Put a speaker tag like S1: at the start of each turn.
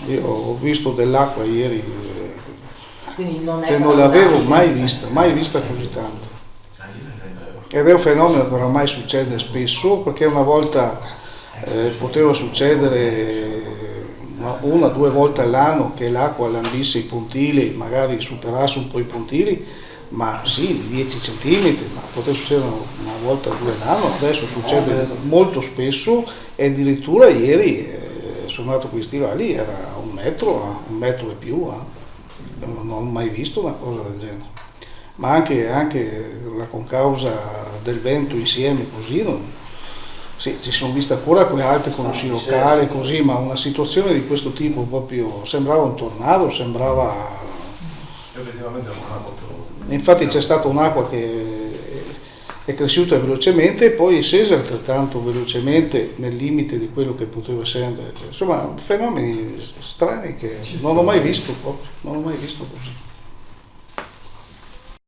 S1: Io ho visto dell'acqua ieri
S2: Quindi non è
S1: che non l'avevo mai vista così tanto. Ed è un fenomeno che oramai succede spesso, perché una volta poteva succedere una o due volte all'anno che l'acqua lambisse i pontili, magari superasse un po' i pontili, ma sì, di 10 centimetri, ma poteva succedere una volta o due all'anno, adesso succede molto spesso e addirittura ieri sono andato con gli stivali, era un metro e più, non ho mai visto una cosa del genere. Ma anche la concausa del vento insieme così, sì, ci sono viste ancora quelle alte con sci locale così, ma una situazione di questo tipo proprio sembrava un tornado, sembrava... Infatti c'è stata un'acqua che è cresciuta velocemente e poi è scesa altrettanto velocemente nel limite di quello che poteva essere. Insomma, fenomeni strani che non ho mai visto proprio, non ho mai visto così.